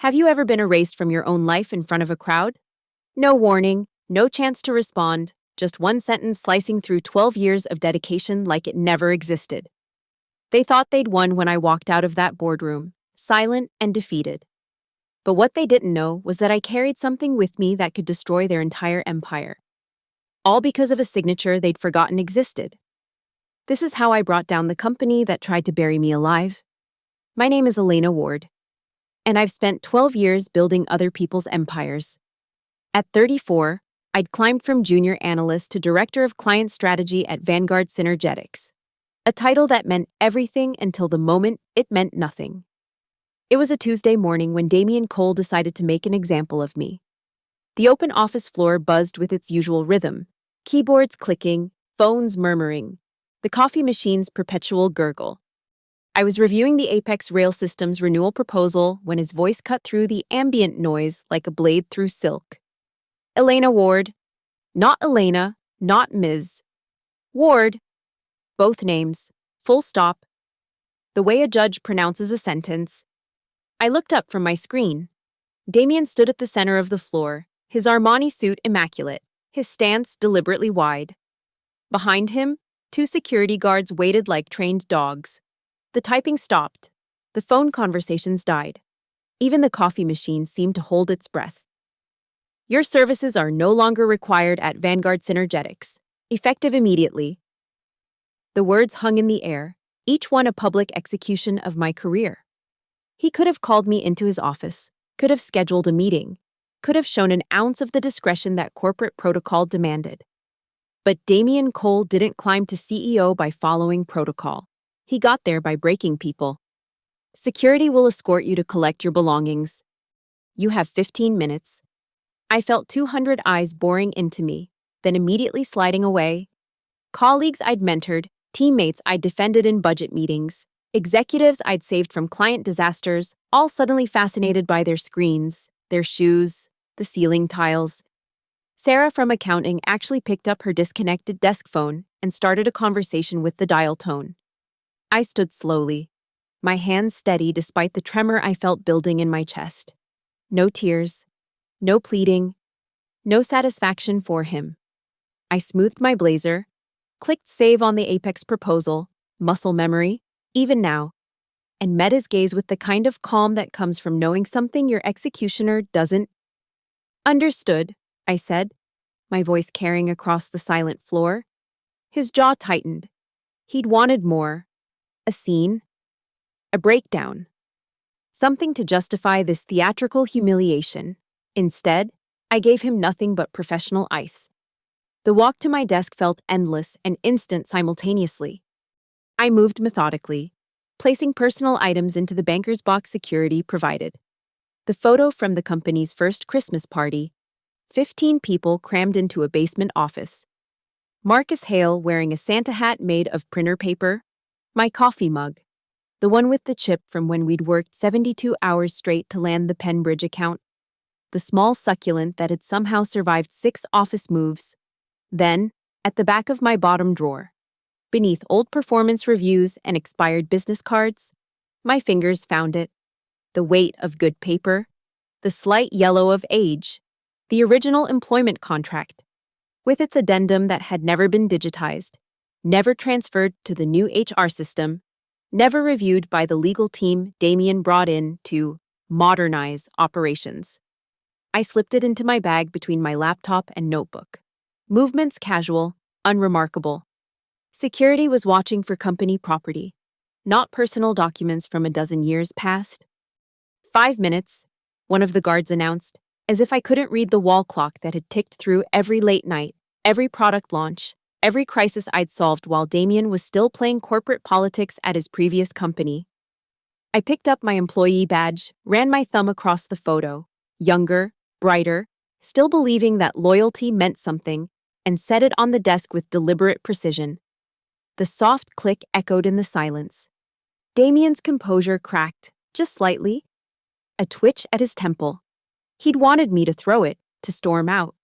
Have you ever been erased from your own life in front of a crowd? No warning, no chance to respond, just one sentence slicing through 12 years of dedication like it never existed. They thought they'd won when I walked out of that boardroom, silent and defeated. But what they didn't know was that I carried something with me that could destroy their entire empire. All because of a signature they'd forgotten existed. This is how I brought down the company that tried to bury me alive. My name is Elena Ward, and I've spent 12 years building other people's empires. At 34, I'd climbed from junior analyst to director of client strategy at Vanguard Synergetics, a title that meant everything until the moment it meant nothing. It was a Tuesday morning when Damian Cole decided to make an example of me. The open office floor buzzed with its usual rhythm, keyboards clicking, phones murmuring, the coffee machine's perpetual gurgle. I was reviewing the Apex Rail Systems renewal proposal when his voice cut through the ambient noise like a blade through silk. Elena Ward. Not Elena, not Ms. Ward. Both names. Full stop. The way a judge pronounces a sentence. I looked up from my screen. Damian stood at the center of the floor, his Armani suit immaculate, his stance deliberately wide. Behind him, 2 security guards waited like trained dogs. The typing stopped. The phone conversations died. Even the coffee machine seemed to hold its breath. Your services are no longer required at Vanguard Synergetics. Effective immediately. The words hung in the air, each one a public execution of my career. He could have called me into his office, could have scheduled a meeting, could have shown an ounce of the discretion that corporate protocol demanded. But Damian Cole didn't climb to CEO by following protocol. He got there by breaking people. Security will escort you to collect your belongings. You have 15 minutes. I felt 200 eyes boring into me, then immediately sliding away. Colleagues I'd mentored, teammates I'd defended in budget meetings, executives I'd saved from client disasters, all suddenly fascinated by their screens, their shoes, the ceiling tiles. Sarah from accounting actually picked up her disconnected desk phone and started a conversation with the dial tone. I stood slowly, my hands steady despite the tremor I felt building in my chest. No tears, no pleading, no satisfaction for him. I smoothed my blazer, clicked save on the Apex proposal, muscle memory, even now, and met his gaze with the kind of calm that comes from knowing something your executioner doesn't. Understood, I said, my voice carrying across the silent floor. His jaw tightened. He'd wanted more. A scene. A breakdown. Something to justify this theatrical humiliation. Instead, I gave him nothing but professional ice. The walk to my desk felt endless and instant simultaneously. I moved methodically, placing personal items into the banker's box security provided. The photo from the company's first Christmas party, 15 people crammed into a basement office. Marcus Hale wearing a Santa hat made of printer paper, my coffee mug, the one with the chip from when we'd worked 72 hours straight to land the Penbridge account, the small succulent that had somehow survived 6 office moves. Then, at the back of my bottom drawer, beneath old performance reviews and expired business cards, my fingers found it. The weight of good paper, the slight yellow of age, the original employment contract, with its addendum that had never been digitized, never transferred to the new HR system, never reviewed by the legal team Damian brought in to modernize operations. I slipped it into my bag between my laptop and notebook. Movements casual, unremarkable. Security was watching for company property, not personal documents from a dozen years past. 5 minutes, one of the guards announced, as if I couldn't read the wall clock that had ticked through every late night, every product launch, every crisis I'd solved while Damian was still playing corporate politics at his previous company. I picked up my employee badge, ran my thumb across the photo, younger, brighter, still believing that loyalty meant something, and set it on the desk with deliberate precision. The soft click echoed in the silence. Damian's composure cracked, just slightly. A twitch at his temple. He'd wanted me to throw it, to storm out,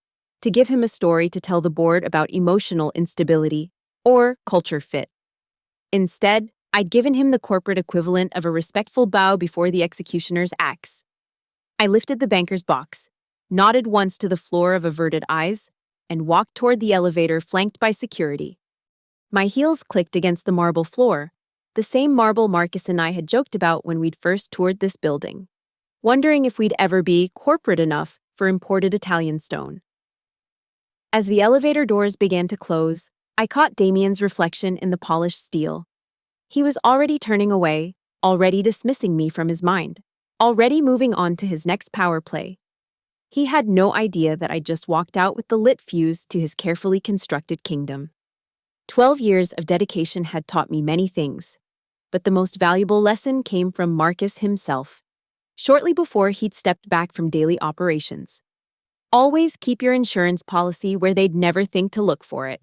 to give him a story to tell the board about emotional instability or culture fit. Instead, I'd given him the corporate equivalent of a respectful bow before the executioner's axe. I lifted the banker's box, nodded once to the floor of averted eyes, and walked toward the elevator flanked by security. My heels clicked against the marble floor, the same marble Marcus and I had joked about when we'd first toured this building, wondering if we'd ever be corporate enough for imported Italian stone. As the elevator doors began to close, I caught Damien's reflection in the polished steel. He was already turning away, already dismissing me from his mind, already moving on to his next power play. He had no idea that I just walked out with the lit fuse to his carefully constructed kingdom. 12 years of dedication had taught me many things, but the most valuable lesson came from Marcus himself, shortly before he'd stepped back from daily operations. Always keep your insurance policy where they'd never think to look for it.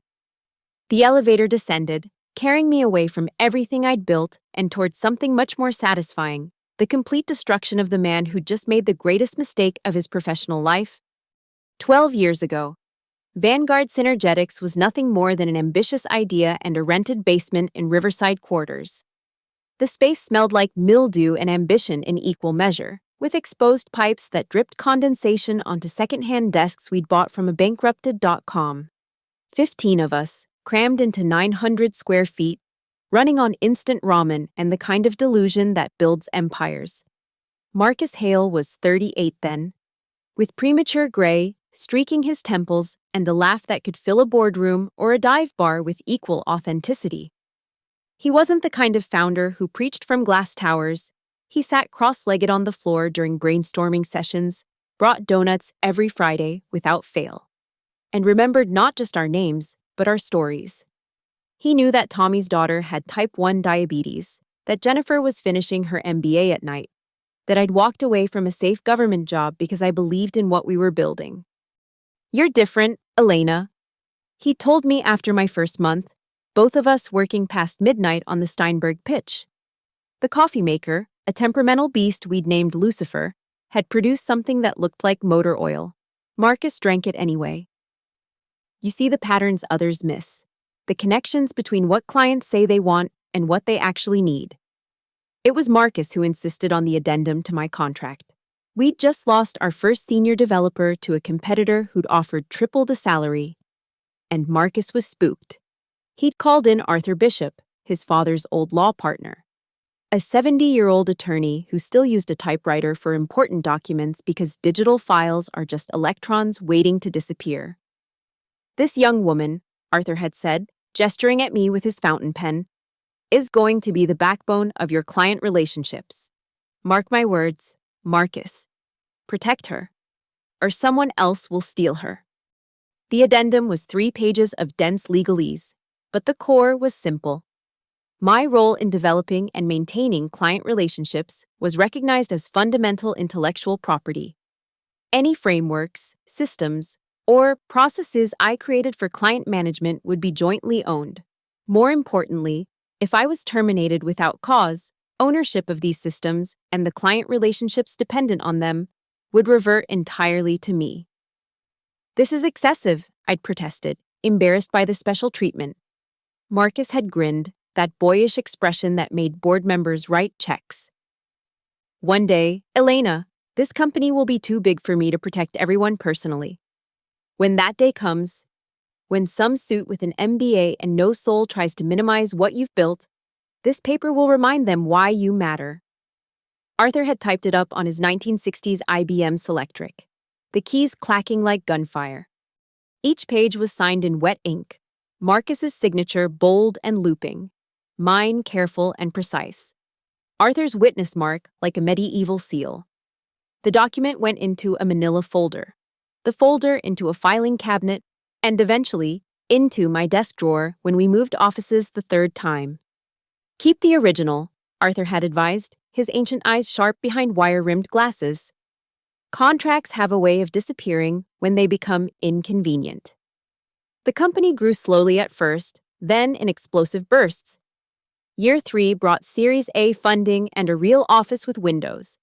The elevator descended, carrying me away from everything I'd built and towards something much more satisfying, the complete destruction of the man who'd just made the greatest mistake of his professional life. 12 years ago, Vanguard Synergetics was nothing more than an ambitious idea and a rented basement in Riverside Quarters. The space smelled like mildew and ambition in equal measure, with exposed pipes that dripped condensation onto secondhand desks we'd bought from a bankrupted.com. 15 of us, crammed into 900 square feet, running on instant ramen and the kind of delusion that builds empires. Marcus Hale was 38 then, with premature gray streaking his temples and a laugh that could fill a boardroom or a dive bar with equal authenticity. He wasn't the kind of founder who preached from glass towers. He sat cross-legged on the floor during brainstorming sessions, brought donuts every Friday without fail, and remembered not just our names, but our stories. He knew that Tommy's daughter had type 1 diabetes, that Jennifer was finishing her MBA at night, that I'd walked away from a safe government job because I believed in what we were building. "You're different, Elena," he told me after my first month, both of us working past midnight on the Steinberg pitch. The coffee maker, a temperamental beast we'd named Lucifer, had produced something that looked like motor oil. Marcus drank it anyway. You see the patterns others miss, the connections between what clients say they want and what they actually need. It was Marcus who insisted on the addendum to my contract. We'd just lost our first senior developer to a competitor who'd offered triple the salary. And Marcus was spooked. He'd called in Arthur Bishop, his father's old law partner, a 70-year-old attorney who still used a typewriter for important documents because digital files are just electrons waiting to disappear. "This young woman," Arthur had said, gesturing at me with his fountain pen, "is going to be the backbone of your client relationships. Mark my words, Marcus. Protect her, or someone else will steal her." The addendum was 3 pages of dense legalese, but the core was simple. My role in developing and maintaining client relationships was recognized as fundamental intellectual property. Any frameworks, systems, or processes I created for client management would be jointly owned. More importantly, if I was terminated without cause, ownership of these systems and the client relationships dependent on them would revert entirely to me. "This is excessive," I'd protested, embarrassed by the special treatment. Marcus had grinned, that boyish expression that made board members write checks. "One day, Elena, this company will be too big for me to protect everyone personally. When that day comes, when some suit with an MBA and no soul tries to minimize what you've built, this paper will remind them why you matter." Arthur had typed it up on his 1960s IBM Selectric, the keys clacking like gunfire. Each page was signed in wet ink, Marcus's signature bold and looping, mine careful and precise, Arthur's witness mark like a medieval seal. The document went into a manila folder, the folder into a filing cabinet, and eventually into my desk drawer when we moved offices the 3rd time. "Keep the original," Arthur had advised, his ancient eyes sharp behind wire-rimmed glasses. "Contracts have a way of disappearing when they become inconvenient." The company grew slowly at first, then in explosive bursts. Year 3 brought Series A funding and a real office with windows.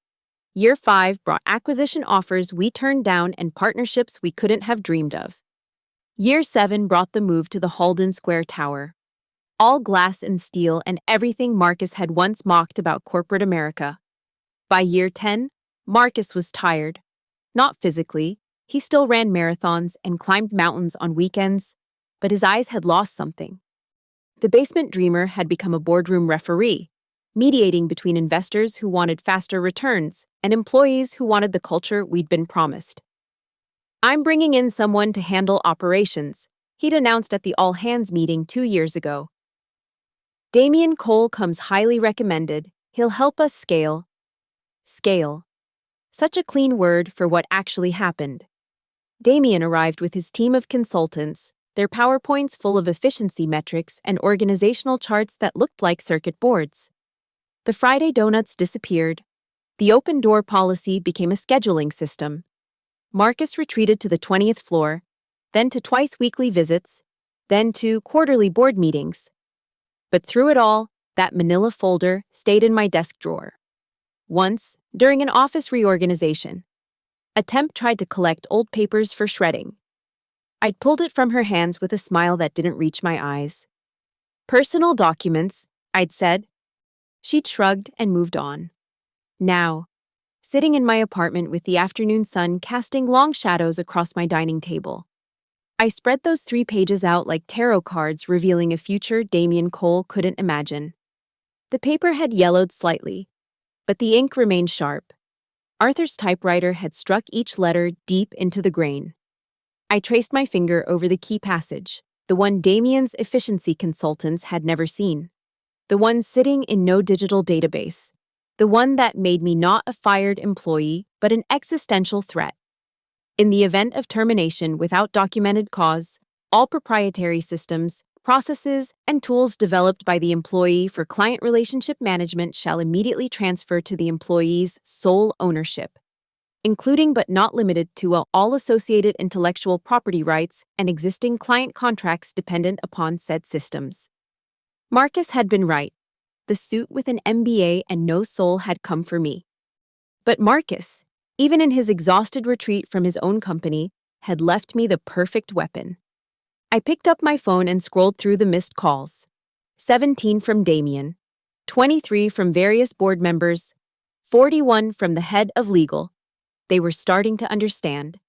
Year 5 brought acquisition offers we turned down and partnerships we couldn't have dreamed of. Year 7 brought the move to the Halden Square Tower. All glass and steel and everything Marcus had once mocked about corporate America. By year 10, Marcus was tired. Not physically. He still ran marathons and climbed mountains on weekends, but his eyes had lost something. The basement dreamer had become a boardroom referee, mediating between investors who wanted faster returns and employees who wanted the culture we'd been promised. "I'm bringing in someone to handle operations," he'd announced at the all-hands meeting 2 years ago. "Damian Cole comes highly recommended. He'll help us scale." Scale. Such a clean word for what actually happened. Damian arrived with his team of consultants, their PowerPoints full of efficiency metrics and organizational charts that looked like circuit boards. The Friday donuts disappeared. The open door policy became a scheduling system. Marcus retreated to the 20th floor, then to twice-weekly visits, then to quarterly board meetings. But through it all, that manila folder stayed in my desk drawer. Once, during an office reorganization, a temp tried to collect old papers for shredding. I'd pulled it from her hands with a smile that didn't reach my eyes. "Personal documents," I'd said. She'd shrugged and moved on. Now, sitting in my apartment with the afternoon sun casting long shadows across my dining table, I spread those 3 pages out like tarot cards revealing a future Damian Cole couldn't imagine. The paper had yellowed slightly, but the ink remained sharp. Arthur's typewriter had struck each letter deep into the grain. I traced my finger over the key passage, the one Damian's efficiency consultants had never seen, the one sitting in no digital database, the one that made me not a fired employee but an existential threat. In the event of termination without documented cause, all proprietary systems, processes, and tools developed by the employee for client relationship management shall immediately transfer to the employee's sole ownership, including but not limited to all associated intellectual property rights and existing client contracts dependent upon said systems. Marcus had been right. The suit with an MBA and no soul had come for me. But Marcus, even in his exhausted retreat from his own company, had left me the perfect weapon. I picked up my phone and scrolled through the missed calls. 17 from Damian, 23 from various board members, 41 from the head of legal. They were starting to understand.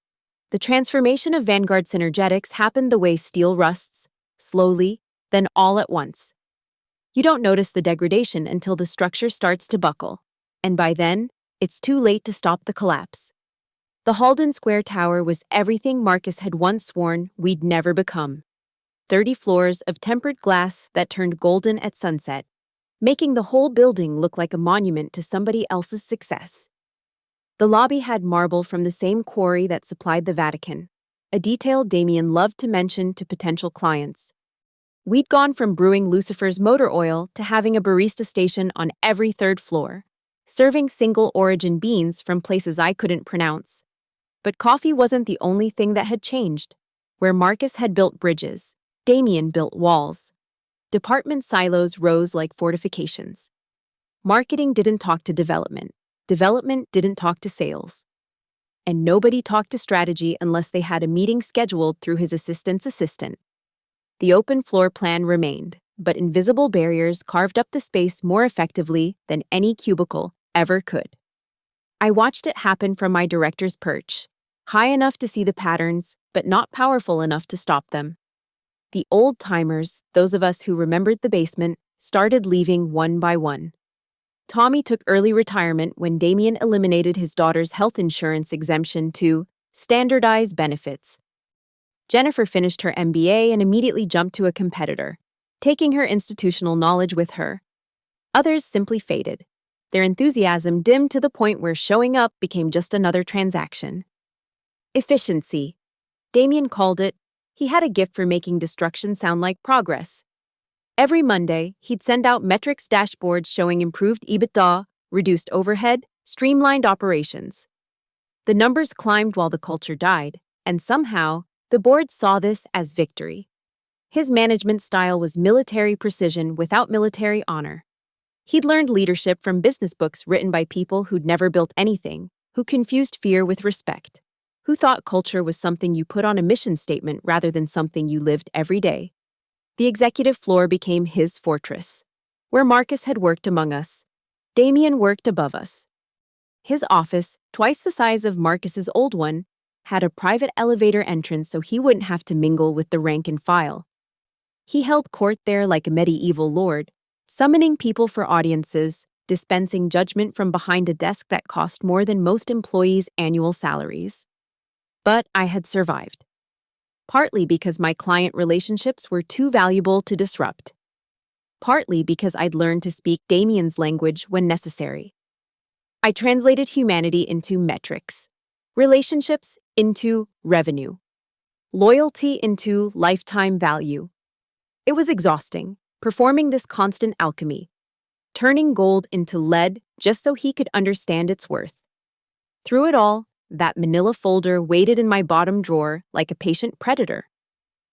The transformation of Vanguard Synergetics happened the way steel rusts, slowly, then all at once. You don't notice the degradation until the structure starts to buckle, and by then, it's too late to stop the collapse. The Halden Square Tower was everything Marcus had once sworn we'd never become. 30 floors of tempered glass that turned golden at sunset, making the whole building look like a monument to somebody else's success. The lobby had marble from the same quarry that supplied the Vatican, a detail Damian loved to mention to potential clients. We'd gone from brewing Lucifer's motor oil to having a barista station on every 3rd floor, serving single-origin beans from places I couldn't pronounce. But coffee wasn't the only thing that had changed. Where Marcus had built bridges, Damian built walls. Department silos rose like fortifications. Marketing didn't talk to development. Development didn't talk to sales. And nobody talked to strategy unless they had a meeting scheduled through his assistant's assistant. The open floor plan remained, but invisible barriers carved up the space more effectively than any cubicle ever could. I watched it happen from my director's perch, high enough to see the patterns, but not powerful enough to stop them. The old-timers, those of us who remembered the basement, started leaving one by one. Tommy took early retirement when Damian eliminated his daughter's health insurance exemption to standardize benefits. Jennifer finished her MBA and immediately jumped to a competitor, taking her institutional knowledge with her. Others simply faded, their enthusiasm dimmed to the point where showing up became just another transaction. Efficiency. Damian called it. He had a gift for making destruction sound like progress. Every Monday, he'd send out metrics dashboards showing improved EBITDA, reduced overhead, streamlined operations. The numbers climbed while the culture died, and somehow, the board saw this as victory. His management style was military precision without military honor. He'd learned leadership from business books written by people who'd never built anything, who confused fear with respect, who thought culture was something you put on a mission statement rather than something you lived every day. The executive floor became his fortress. Where Marcus had worked among us, Damian worked above us. His office, twice the size of Marcus's old one, had a private elevator entrance so he wouldn't have to mingle with the rank and file. He held court there like a medieval lord, summoning people for audiences, dispensing judgment from behind a desk that cost more than most employees' annual salaries. But I had survived. Partly because my client relationships were too valuable to disrupt. Partly because I'd learned to speak Damien's language when necessary. I translated humanity into metrics, relationships into revenue, loyalty into lifetime value. It was exhausting, performing this constant alchemy, turning gold into lead just so he could understand its worth. Through it all, that manila folder waited in my bottom drawer like a patient predator.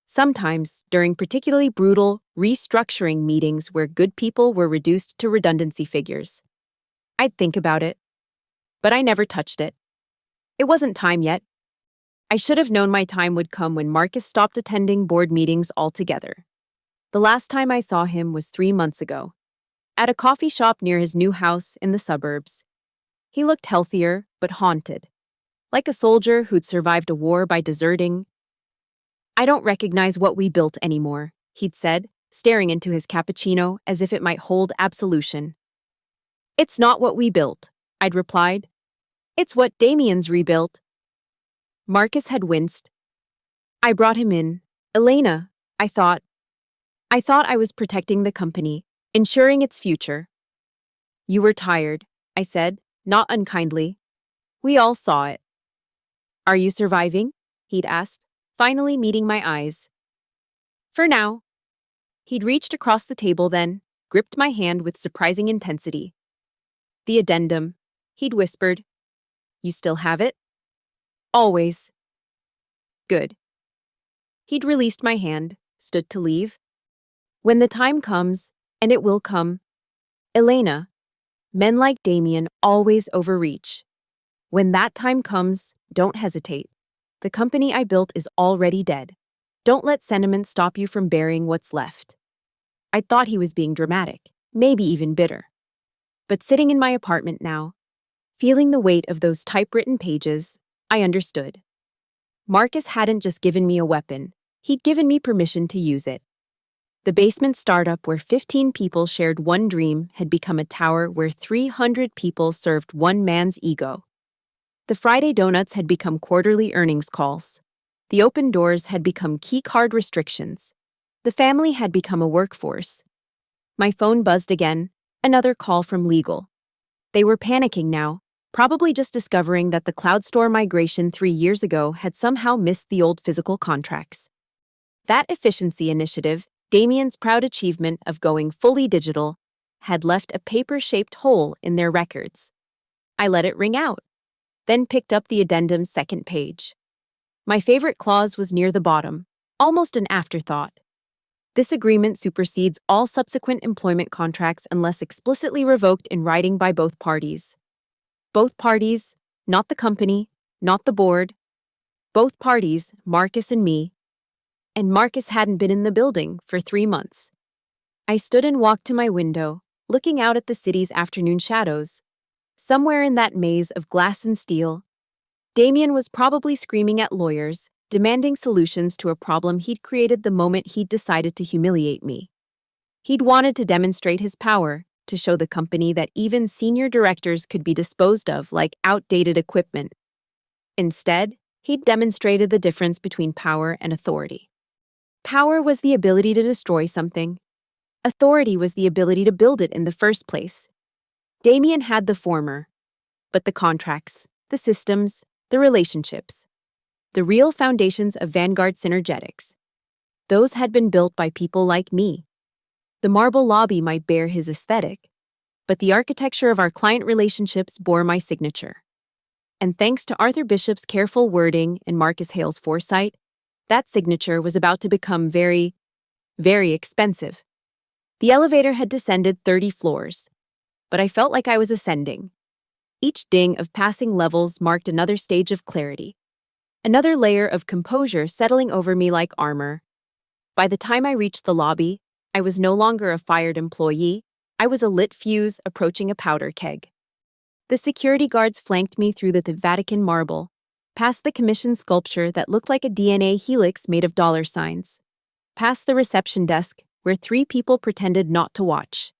Sometimes, during particularly brutal restructuring meetings where good people were reduced to redundancy figures, I'd think about it, but I never touched it. It wasn't time yet. I should have known my time would come when Marcus stopped attending board meetings altogether. The last time I saw him was 3 months ago, at a coffee shop near his new house in the suburbs. He looked healthier, but haunted, like a soldier who'd survived a war by deserting. "I don't recognize what we built anymore," he'd said, staring into his cappuccino as if it might hold absolution. "It's not what we built," I'd replied. "It's what Damien's rebuilt." Marcus had winced. I brought him in. "Elena, I thought I was protecting the company, ensuring its future." "You were tired," I said, not unkindly. "We all saw it." "Are you surviving?" he'd asked, finally meeting my eyes. "For now." He'd reached across the table then, gripped my hand with surprising intensity. "The addendum," he'd whispered. "You still have it?" "Always." "Good." He'd released my hand, stood to leave. "When the time comes, and it will come, Elena, men like Damien always overreach. When that time comes, don't hesitate. The company I built is already dead. Don't let sentiment stop you from burying what's left." I thought he was being dramatic, maybe even bitter. But sitting in my apartment now, feeling the weight of those typewritten pages, I understood. Marcus hadn't just given me a weapon, he'd given me permission to use it. The basement startup where 15 people shared one dream had become a tower where 300 people served one man's ego. The Friday donuts had become quarterly earnings calls. The open doors had become keycard restrictions. The family had become a workforce. My phone buzzed again, another call from legal. They were panicking now, probably just discovering that the cloud store migration 3 years ago had somehow missed the old physical contracts. That efficiency initiative, Damien's proud achievement of going fully digital, had left a paper-shaped hole in their records. I let it ring out, then picked up the addendum's second page. My favorite clause was near the bottom, almost an afterthought. "This agreement supersedes all subsequent employment contracts unless explicitly revoked in writing by both parties." Both parties, not the company, not the board. Both parties, Marcus and me. And Marcus hadn't been in the building for 3 months. I stood and walked to my window, looking out at the city's afternoon shadows. Somewhere in that maze of glass and steel, Damien was probably screaming at lawyers, demanding solutions to a problem he'd created the moment he'd decided to humiliate me. He'd wanted to demonstrate his power, to show the company that even senior directors could be disposed of like outdated equipment. Instead, he'd demonstrated the difference between power and authority. Power was the ability to destroy something. Authority was the ability to build it in the first place. Damien had the former, but the contracts, the systems, the relationships, the real foundations of Vanguard Synergetics, those had been built by people like me. The marble lobby might bear his aesthetic, but the architecture of our client relationships bore my signature. And thanks to Arthur Bishop's careful wording and Marcus Hale's foresight, that signature was about to become very, very expensive. The elevator had descended 30 floors, but I felt like I was ascending. Each ding of passing levels marked another stage of clarity, another layer of composure settling over me like armor. By the time I reached the lobby, I was no longer a fired employee, I was a lit fuse approaching a powder keg. The security guards flanked me through the Vatican marble, past the commissioned sculpture that looked like a DNA helix made of dollar signs, past the reception desk where 3 people pretended not to watch.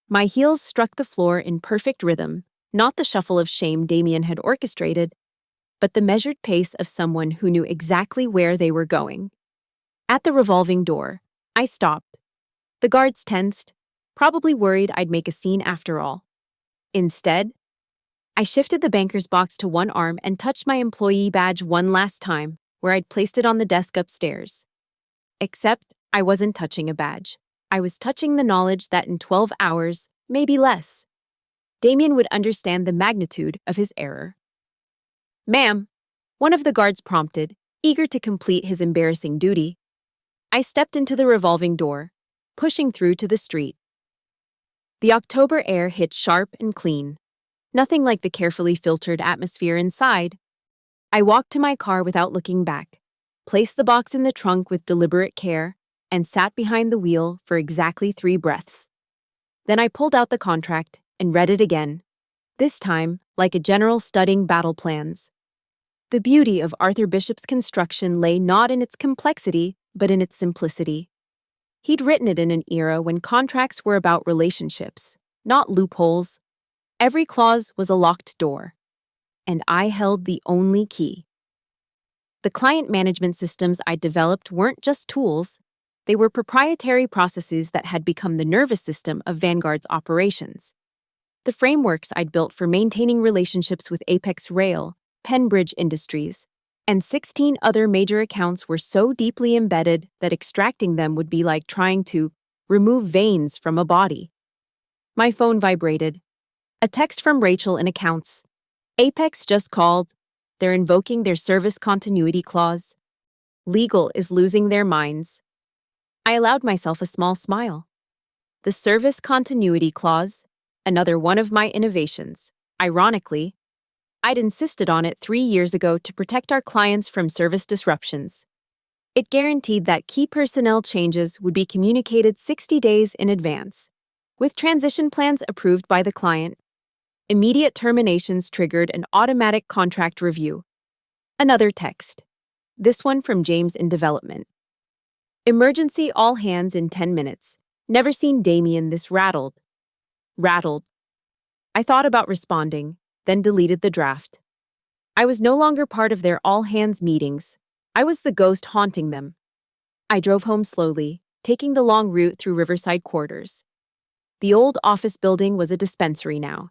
My heels struck the floor in perfect rhythm, not the shuffle of shame Damien had orchestrated, but the measured pace of someone who knew exactly where they were going. At the revolving door, I stopped. The guards tensed, probably worried I'd make a scene after all. Instead, I shifted the banker's box to one arm and touched my employee badge one last time, where I'd placed it on the desk upstairs. Except I wasn't touching a badge. I was touching the knowledge that in 12 hours, maybe less, Damien would understand the magnitude of his error. "Ma'am," one of the guards prompted, eager to complete his embarrassing duty. I stepped into the revolving door, pushing through to the street. The October air hit sharp and clean, nothing like the carefully filtered atmosphere inside. I walked to my car without looking back, placed the box in the trunk with deliberate care, and sat behind the wheel for exactly 3 breaths. Then I pulled out the contract and read it again, this time like a general studying battle plans. The beauty of Arthur Bishop's construction lay not in its complexity, but in its simplicity. He'd written it in an era when contracts were about relationships, not loopholes. Every clause was a locked door, and I held the only key. The client management systems I developed weren't just tools, they were proprietary processes that had become the nervous system of Vanguard's operations. The frameworks I'd built for maintaining relationships with Apex Rail, Penbridge Industries, and 16 other major accounts were so deeply embedded that extracting them would be like trying to remove veins from a body. My phone vibrated. A text from Rachel in accounts. "Apex just called. They're invoking their service continuity clause. Legal is losing their minds." I allowed myself a small smile. The service continuity clause, another one of my innovations. Ironically, I'd insisted on it 3 years ago to protect our clients from service disruptions. It guaranteed that key personnel changes would be communicated 60 days in advance, with transition plans approved by the client. Immediate terminations triggered an automatic contract review. Another text. This one from James in development. "Emergency all hands in 10 minutes. Never seen Damien this rattled." Rattled. I thought about responding, then deleted the draft. I was no longer part of their all-hands meetings. I was the ghost haunting them. I drove home slowly, taking the long route through Riverside Quarters. The old office building was a dispensary now.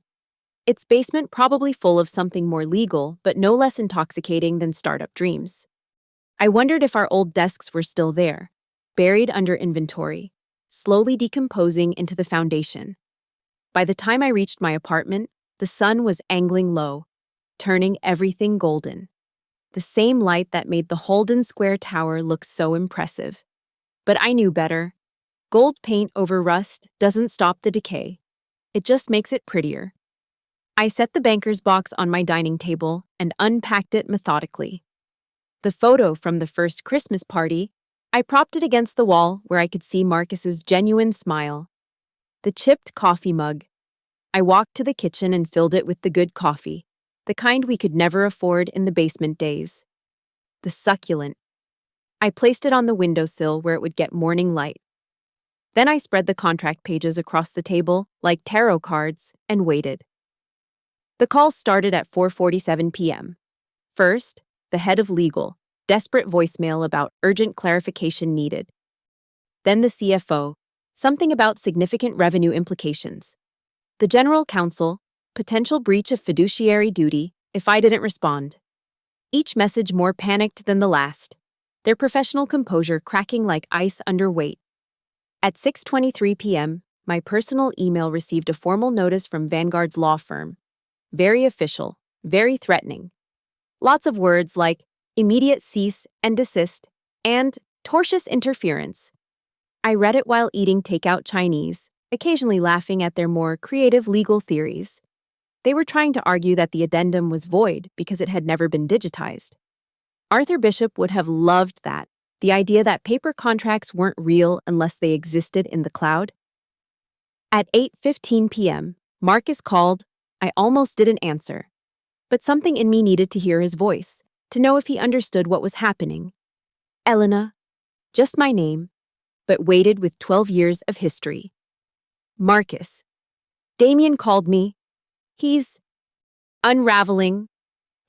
Its basement probably full of something more legal, but no less intoxicating than startup dreams. I wondered if our old desks were still there, buried under inventory, slowly decomposing into the foundation. By the time I reached my apartment, the sun was angling low, turning everything golden. The same light that made the Holden Square Tower look so impressive. But I knew better. Gold paint over rust doesn't stop the decay. It just makes it prettier. I set the banker's box on my dining table and unpacked it methodically. The photo from the first Christmas party, I propped it against the wall where I could see Marcus's genuine smile. The chipped coffee mug. I walked to the kitchen and filled it with the good coffee, the kind we could never afford in the basement days. The succulent. I placed it on the windowsill where it would get morning light. Then I spread the contract pages across the table like tarot cards and waited. The call started at 4:47 p.m. First, the head of legal, desperate voicemail about urgent clarification needed. Then the CFO, something about significant revenue implications. The general counsel, potential breach of fiduciary duty if I didn't respond. Each message more panicked than the last, their professional composure cracking like ice under weight. At 6:23 p.m., my personal email received a formal notice from Vanguard's law firm. Very official, very threatening. Lots of words like immediate cease and desist and tortious interference. I read it while eating takeout Chinese, occasionally laughing at their more creative legal theories. They were trying to argue that the addendum was void because it had never been digitized. Arthur Bishop would have loved that, the idea that paper contracts weren't real unless they existed in the cloud. At 8:15 p.m., Marcus called. I almost didn't answer. But something in me needed to hear his voice, to know if he understood what was happening. Elena, just my name, but weighted with 12 years of history. Marcus. Damien called me. He's unraveling.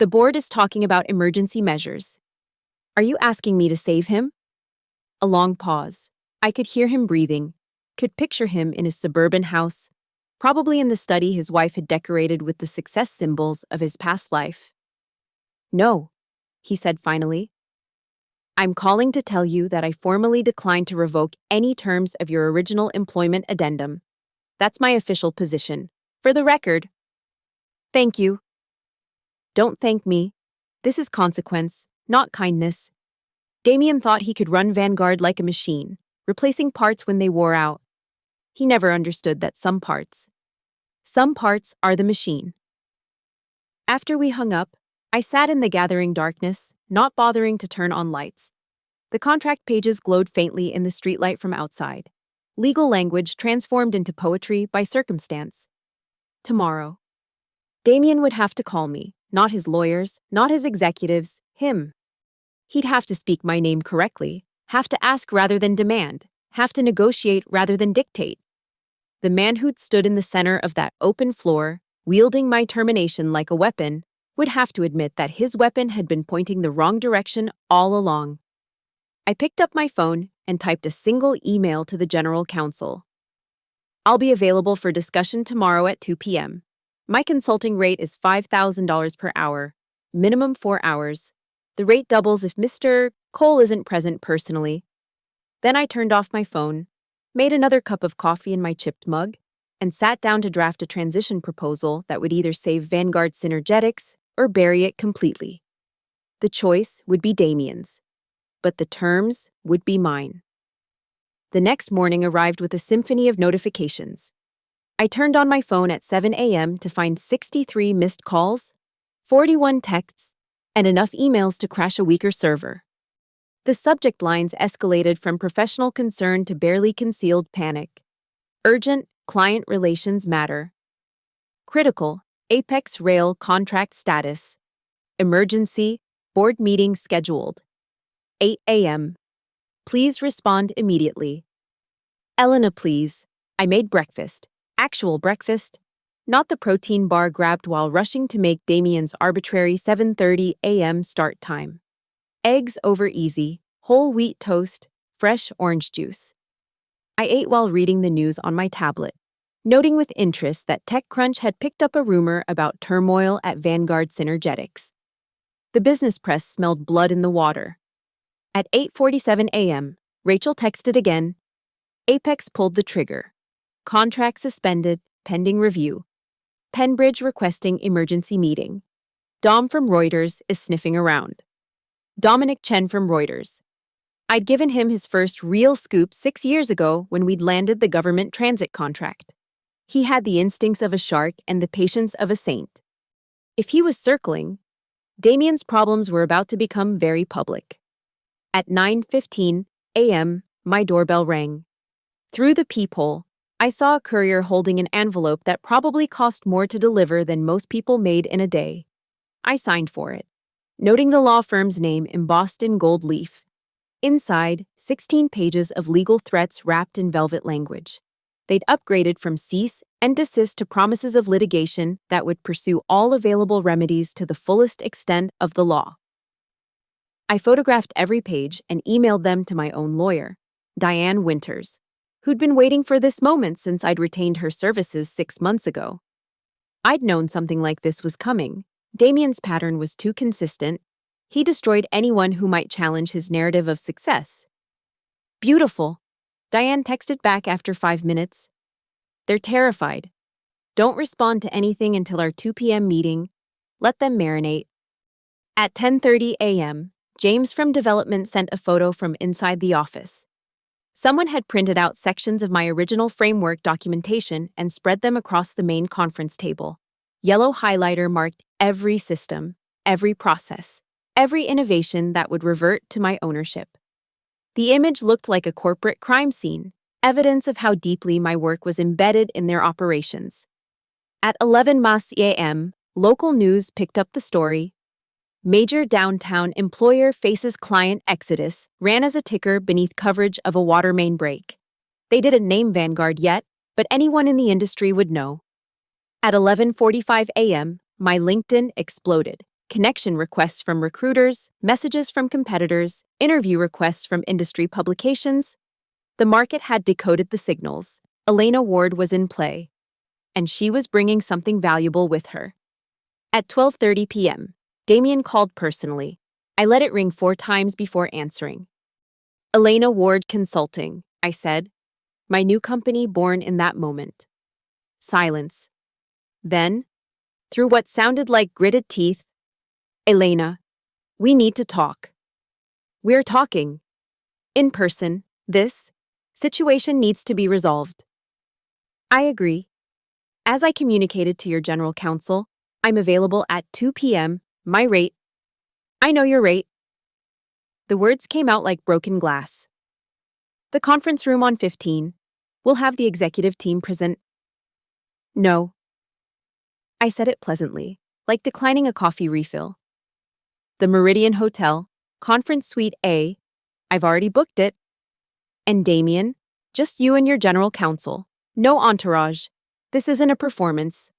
The board is talking about emergency measures. Are you asking me to save him? A long pause. I could hear him breathing, could picture him in his suburban house, probably in the study his wife had decorated with the success symbols of his past life. No, he said finally. I'm calling to tell you that I formally decline to revoke any terms of your original employment addendum. That's my official position. For the record. Thank you. Don't thank me. This is consequence, not kindness. Damien thought he could run Vanguard like a machine, replacing parts when they wore out. He never understood that some parts are the machine. After we hung up, I sat in the gathering darkness, not bothering to turn on lights. The contract pages glowed faintly in the streetlight from outside. Legal language transformed into poetry by circumstance. Tomorrow. Damien would have to call me, not his lawyers, not his executives, him. He'd have to speak my name correctly, have to ask rather than demand, have to negotiate rather than dictate. The man who'd stood in the center of that open floor, wielding my termination like a weapon, would have to admit that his weapon had been pointing the wrong direction all along. I picked up my phone and typed a single email to the general counsel. I'll be available for discussion tomorrow at 2 p.m. My consulting rate is $5,000 per hour, minimum 4 hours. The rate doubles if Mr. Cole isn't present personally. Then I turned off my phone, made another cup of coffee in my chipped mug, and sat down to draft a transition proposal that would either save Vanguard Synergetics or bury it completely. The choice would be Damien's, but the terms would be mine. The next morning arrived with a symphony of notifications. I turned on my phone at 7 a.m. to find 63 missed calls, 41 texts, and enough emails to crash a weaker server. The subject lines escalated from professional concern to barely concealed panic. Urgent, client relations matter. Critical, Apex Rail contract status. Emergency, board meeting scheduled. 8 a.m. Please respond immediately. Elena, please. I made breakfast. Actual breakfast. Not the protein bar grabbed while rushing to make Damien's arbitrary 7:30 a.m. start time. Eggs over easy, whole wheat toast, fresh orange juice. I ate while reading the news on my tablet, noting with interest that TechCrunch had picked up a rumor about turmoil at Vanguard Synergetics. The business press smelled blood in the water. At 8:47 a.m., Rachel texted again. Apex pulled the trigger. Contract suspended, pending review. Penbridge requesting emergency meeting. Dom from Reuters is sniffing around. Dominic Chen from Reuters. I'd given him his first real scoop 6 years ago when we'd landed the government transit contract. He had the instincts of a shark and the patience of a saint. If he was circling, Damien's problems were about to become very public. At 9:15 a.m., my doorbell rang. Through the peephole, I saw a courier holding an envelope that probably cost more to deliver than most people made in a day. I signed for it, noting the law firm's name embossed in gold leaf. Inside, 16 pages of legal threats wrapped in velvet language. They'd upgraded from cease and desist to promises of litigation that would pursue all available remedies to the fullest extent of the law. I photographed every page and emailed them to my own lawyer, Diane Winters, who'd been waiting for this moment since I'd retained her services 6 months ago. I'd known something like this was coming. Damien's pattern was too consistent. He destroyed anyone who might challenge his narrative of success. Beautiful. Diane texted back after 5 minutes. They're terrified. Don't respond to anything until our 2 p.m. meeting. Let them marinate. At 10:30 a.m., James from development sent a photo from inside the office. Someone had printed out sections of my original framework documentation and spread them across the main conference table. Yellow highlighter marked every system, every process, every innovation that would revert to my ownership. The image looked like a corporate crime scene, evidence of how deeply my work was embedded in their operations. At 11 a.m., local news picked up the story. Major downtown employer faces client exodus ran as a ticker beneath coverage of a water main break. They didn't name Vanguard yet, but anyone in the industry would know. At 11:45 a.m., my LinkedIn exploded. Connection requests from recruiters, messages from competitors, interview requests from industry publications. The market had decoded the signals. Elena Ward was in play, and she was bringing something valuable with her. At 12:30 p.m., Damien called personally. I let it ring 4 times before answering. Elena Ward Consulting, I said. My new company born in that moment. Silence. Then, through what sounded like gritted teeth, Elena, we need to talk. We're talking. In person, this situation needs to be resolved. I agree. As I communicated to your general counsel, I'm available at 2 p.m., my rate. I know your rate. The words came out like broken glass. The conference room on 15. We'll have the executive team present. No. I said it pleasantly, like declining a coffee refill. The Meridian Hotel, Conference Suite A. I've already booked it. And Damien, just you and your general counsel. No entourage. This isn't a performance.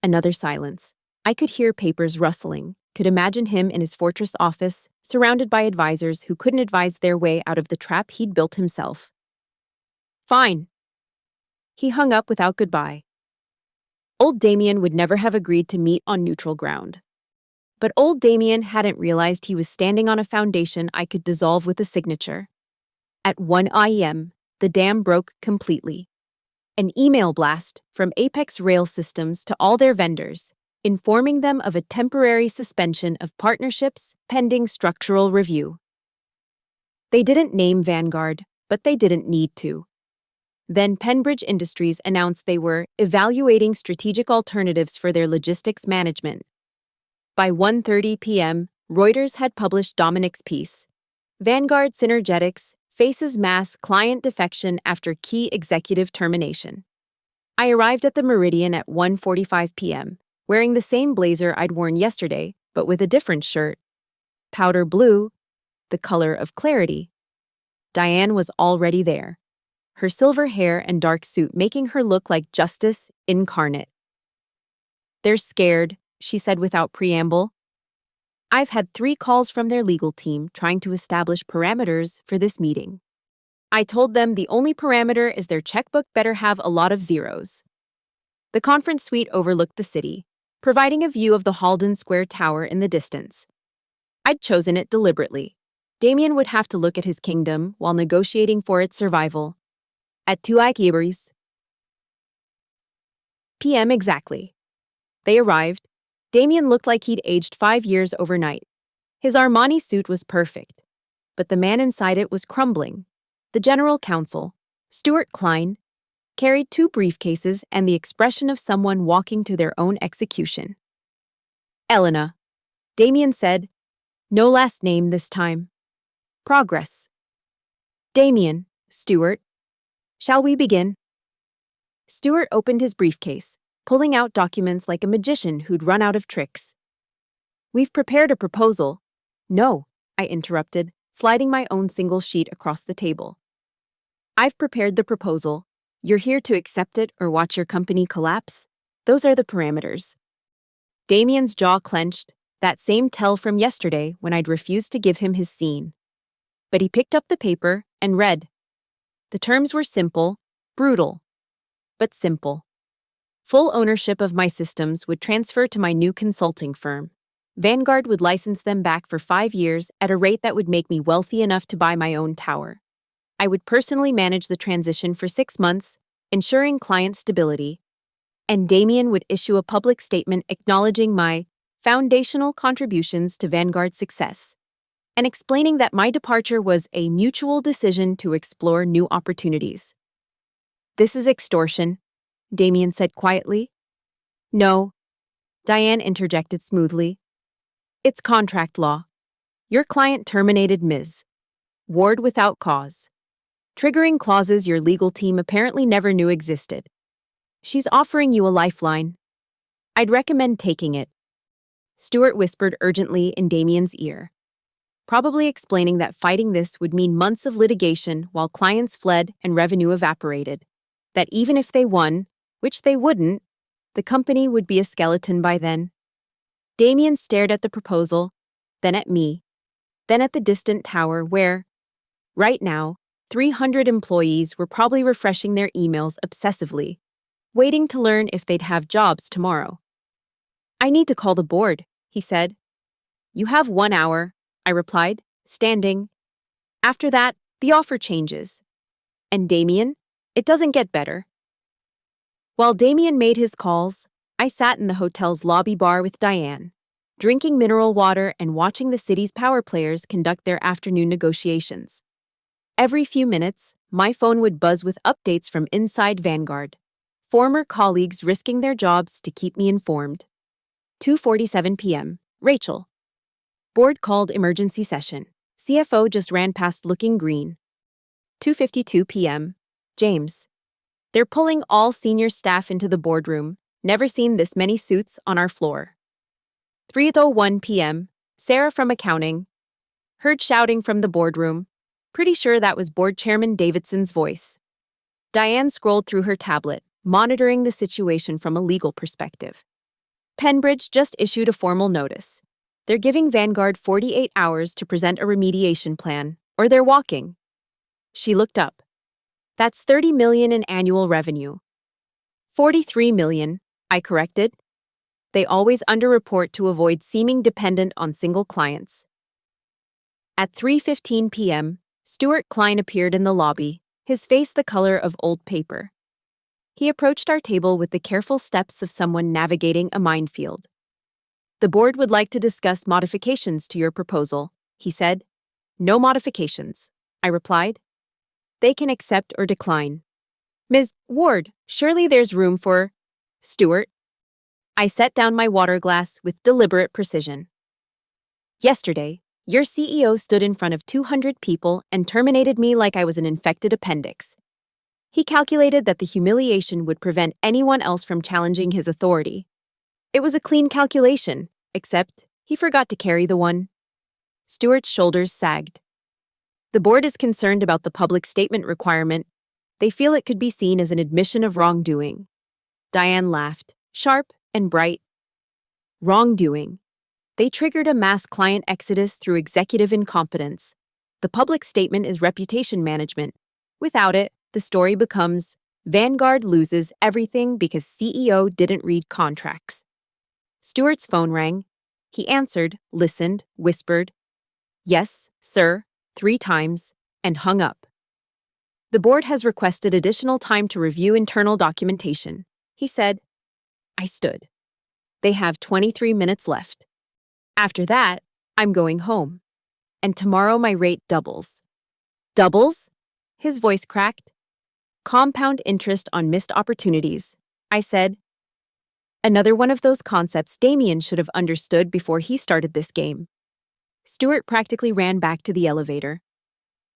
Another silence. I could hear papers rustling, could imagine him in his fortress office, surrounded by advisors who couldn't advise their way out of the trap he'd built himself. Fine. He hung up without goodbye. Old Damien would never have agreed to meet on neutral ground. But old Damien hadn't realized he was standing on a foundation I could dissolve with a signature. At 1 a.m., the dam broke completely. An email blast from Apex Rail Systems to all their vendors, informing them of a temporary suspension of partnerships pending structural review. They didn't name Vanguard, but they didn't need to. Then Penbridge Industries announced they were evaluating strategic alternatives for their logistics management. By 1:30 p.m., Reuters had published Dominic's piece. Vanguard Synergetics faces mass client defection after key executive termination. I arrived at the Meridian at 1:45 p.m., wearing the same blazer I'd worn yesterday, but with a different shirt. Powder blue, the color of clarity. Diane was already there, her silver hair and dark suit making her look like justice incarnate. They're scared, she said without preamble. I've had 3 calls from their legal team trying to establish parameters for this meeting. I told them the only parameter is their checkbook better have a lot of zeros. The conference suite overlooked the city, providing a view of the Halden Square Tower in the distance. I'd chosen it deliberately. Damien would have to look at his kingdom while negotiating for its survival. At 2 p.m. exactly. They arrived. Damien looked like he'd aged 5 years overnight. His Armani suit was perfect, but the man inside it was crumbling. The general counsel, Stuart Klein, carried 2 briefcases and the expression of someone walking to their own execution. Elena, Damien said, no last name this time. Progress. Damien, Stuart. Shall we begin? Stuart opened his briefcase, pulling out documents like a magician who'd run out of tricks. We've prepared a proposal. No, I interrupted, sliding my own single sheet across the table. I've prepared the proposal. You're here to accept it or watch your company collapse. Those are the parameters. Damien's jaw clenched, that same tell from yesterday when I'd refused to give him his scene. But he picked up the paper and read. The terms were simple, brutal, but simple. Full ownership of my systems would transfer to my new consulting firm. Vanguard would license them back for 5 years at a rate that would make me wealthy enough to buy my own tower. I would personally manage the transition for 6 months, ensuring client stability, and Damien would issue a public statement acknowledging my foundational contributions to Vanguard's success, and explaining that my departure was a mutual decision to explore new opportunities. This is extortion, Damien said quietly. No, Diane interjected smoothly. It's contract law. Your client terminated Ms. Ward without cause, triggering clauses your legal team apparently never knew existed. She's offering you a lifeline. I'd recommend taking it. Stuart whispered urgently in Damien's ear, probably explaining that fighting this would mean months of litigation while clients fled and revenue evaporated. That even if they won, which they wouldn't, the company would be a skeleton by then. Damien stared at the proposal, then at me, then at the distant tower where, right now, 300 employees were probably refreshing their emails obsessively, waiting to learn if they'd have jobs tomorrow. I need to call the board, he said. You have 1 hour, I replied, standing. After that, the offer changes. And Damien, it doesn't get better. While Damien made his calls, I sat in the hotel's lobby bar with Diane, drinking mineral water and watching the city's power players conduct their afternoon negotiations. Every few minutes, my phone would buzz with updates from inside Vanguard, former colleagues risking their jobs to keep me informed. 2:47 p.m. Rachel. Board called emergency session. CFO just ran past looking green. 2:52 p.m. James. They're pulling all senior staff into the boardroom. Never seen this many suits on our floor. 3:01 p.m. Sarah from accounting. Heard shouting from the boardroom. Pretty sure that was board chairman Davidson's voice. Diane scrolled through her tablet, monitoring the situation from a legal perspective. Penbridge just issued a formal notice. They're giving Vanguard 48 hours to present a remediation plan, or they're walking. She looked up. That's $30 million in annual revenue. 43 million, I corrected. They always underreport to avoid seeming dependent on single clients. At 3:15 p.m., Stuart Klein appeared in the lobby, his face the color of old paper. He approached our table with the careful steps of someone navigating a minefield. The board would like to discuss modifications to your proposal, he said. No modifications, I replied. They can accept or decline. Ms. Ward, surely there's room for... Stuart. I set down my water glass with deliberate precision. Yesterday, your CEO stood in front of 200 people and terminated me like I was an infected appendix. He calculated that the humiliation would prevent anyone else from challenging his authority. It was a clean calculation, except he forgot to carry the one. Stuart's shoulders sagged. The board is concerned about the public statement requirement. They feel it could be seen as an admission of wrongdoing. Diane laughed, sharp and bright. Wrongdoing. They triggered a mass client exodus through executive incompetence. The public statement is reputation management. Without it, the story becomes, Vanguard loses everything because CEO didn't read contracts. Stuart's phone rang. He answered, listened, whispered, "Yes, sir," 3 times, and hung up. The board has requested additional time to review internal documentation, he said. I stood. They have 23 minutes left. After that, I'm going home. And tomorrow my rate doubles. Doubles? His voice cracked. Compound interest on missed opportunities, I said. Another one of those concepts Damien should have understood before he started this game. Stuart practically ran back to the elevator.